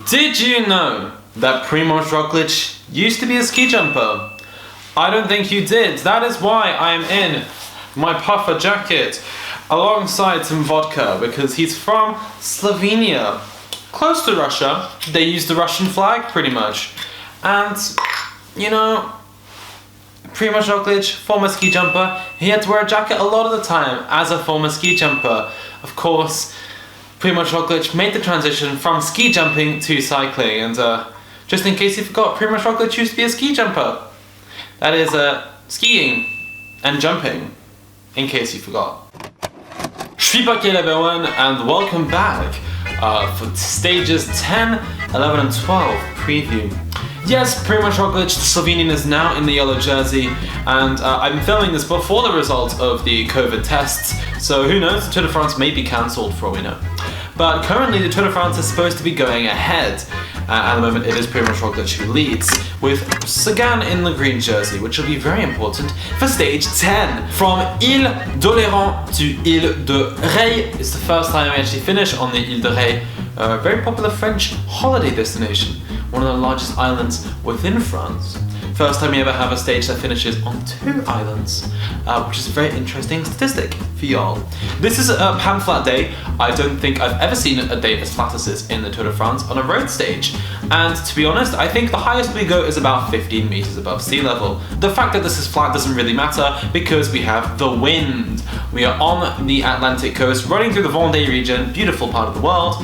Did you know that Primož Roglic used to be a ski jumper? I don't think you did. That is why I am in my puffer jacket alongside some vodka, because he's from Slovenia, close to Russia. They use the Russian flag pretty much. And, you know, Primož Roglic, former ski jumper, he had to wear a jacket a lot of the time as a former ski jumper. Of course, Primož Roglic made the transition from ski jumping to cycling, and just in case you forgot, Primož Roglic used to be a ski jumper. That is skiing and jumping, in case you forgot. Shvipake everyone, and welcome back for stages 10, 11 and 12 preview. Yes, Primož Roglic, the Slovenian, is now in the yellow jersey, and I'm filming this before the result of the COVID tests, so who knows, the Tour de France may be cancelled for all we know. But currently the Tour de France is supposed to be going ahead. At the moment it is Primož Roglic who leads, with Sagan in the green jersey, which will be very important for stage 10. From Ile d'Oléron to Ile de Ré. It's the first time we actually finish on the Ile de Ré, a very popular French holiday destination, one of the largest islands within France. First time you ever have a stage that finishes on 2 islands, which is a very interesting statistic for y'all. This is a pan-flat day. I don't think I've ever seen a day as flat as this in the Tour de France on a road stage. And to be honest, I think the highest we go is about 15 meters above sea level. The fact that this is flat doesn't really matter because we have the wind. We are on the Atlantic coast, running through the Vendée region, beautiful part of the world,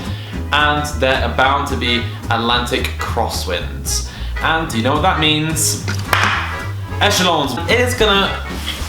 and there are bound to be Atlantic crosswinds. And do you know what that means? Echelons. It is gonna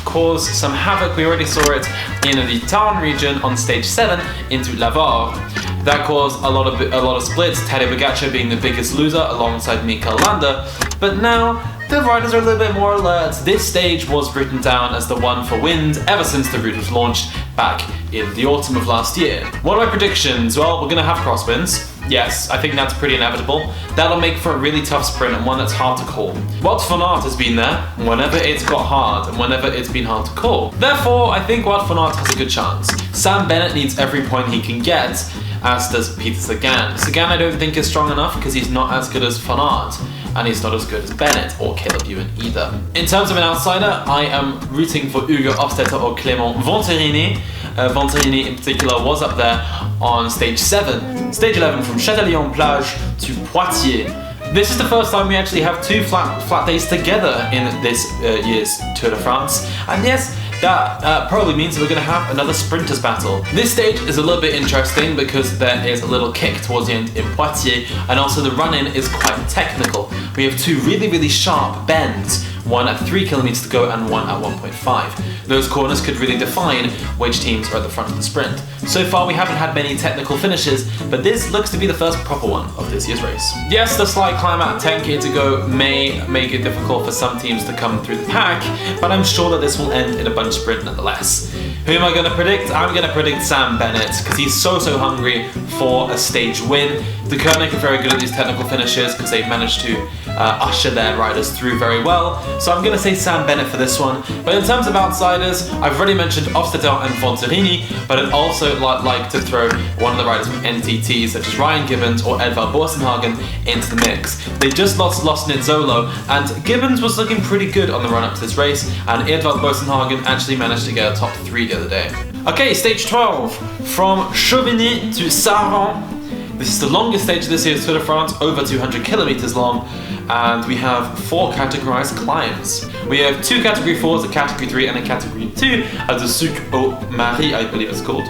cause some havoc. We already saw it in the Tarn region on stage 7 into Lavar. That caused a lot of splits, Tadej Pogačar being the biggest loser alongside Mikel Landa. But now the riders are a little bit more alert. This stage was written down as the one for wind ever since the route was launched back in the autumn of last year. What are my predictions? Well, we're gonna have crosswinds. Yes, I think that's pretty inevitable. That'll make for a really tough sprint and one that's hard to call. Wout van Aert has been there whenever it's got hard and whenever it's been hard to call. Therefore, I think Wout van Aert has a good chance. Sam Bennett needs every point he can get, as does Peter Sagan. Sagan I don't think is strong enough because he's not as good as Van Aert, and he's not as good as Bennett or Caleb Ewan either. In terms of an outsider, I am rooting for Hugo Hofstetter or Clément Venturini. Venturini in particular was up there on stage 7. Stage 11 from Châtillon-Plage to Poitiers. This is the first time we actually have 2 flat days together in this year's Tour de France, and yes, that probably means that we're going to have another sprinters battle. This stage is a little bit interesting because there is a little kick towards the end in Poitiers, and also the run-in is quite technical. We have 2 really sharp bends, one at 3 kilometers to go and one at 1.5. Those corners could really define which teams are at the front of the sprint. So far we haven't had many technical finishes, but this looks to be the first proper one of this year's race. Yes, the slight climb at 10k to go may make it difficult for some teams to come through the pack, but I'm sure that this will end in a bunch sprint nonetheless. Who am I going to predict? I'm going to predict Sam Bennett, because he's so hungry for a stage win. The Koenig are very good at these technical finishes because they've managed to usher their riders through very well. So I'm going to say Sam Bennett for this one. But in terms of outsiders, I've already mentioned Hofstetter and Venturini, but I'd also like to throw one of the riders from NTT, such as Ryan Gibbons or Edvard Boasson-Hagen, into the mix. They just lost Nizzolo, and Gibbons was looking pretty good on the run-up to this race, and Edvard Boasson-Hagen actually managed to get a top 3 the other day. Okay, stage 12, from Chauvigny to Saran. This is the longest stage of this year's Tour de France, over 200 kilometers long, and we have 4 categorized climbs. We have 2 category 4s, a category 3 and a category 2, at the Suc au Marie, I believe it's called.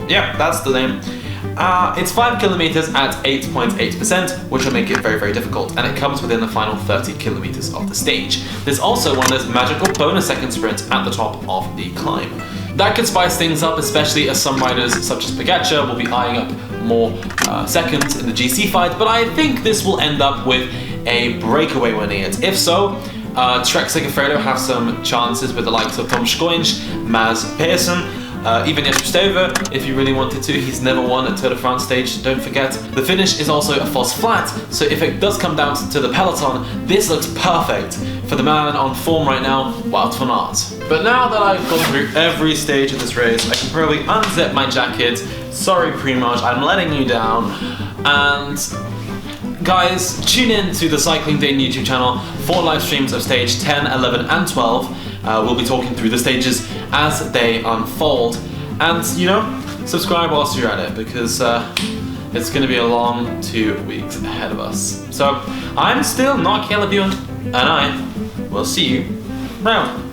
Yeah, that's the name. It's 5 kilometers at 8.8%, which will make it very difficult, and it comes within the final 30 kilometers of the stage. There's also one of those magical bonus second sprints at the top of the climb. That could spice things up, especially as some riders such as Pogačar will be eyeing up more seconds in the GC fight, but I think this will end up with a breakaway winning it. If so, Trek Segafredo have some chances with the likes of Tom Schoench, Maz Pearson, even Jesper if you really wanted to. He's never won a Tour de France stage, don't forget. The finish is also a false flat, so if it does come down to the peloton, this looks perfect for the man on form right now, Wout van Aert. But now that I've gone through every stage of this race, I can probably unzip my jacket. Sorry Primož, I'm letting you down. And guys, tune in to the Cycling Dane YouTube channel for live streams of stage 10, 11 and 12. We'll be talking through the stages as they unfold. And, you know, subscribe whilst you're at it, because it's going to be a long 2 weeks ahead of us. So, I'm still not Caleb Ewan, and I will see you round.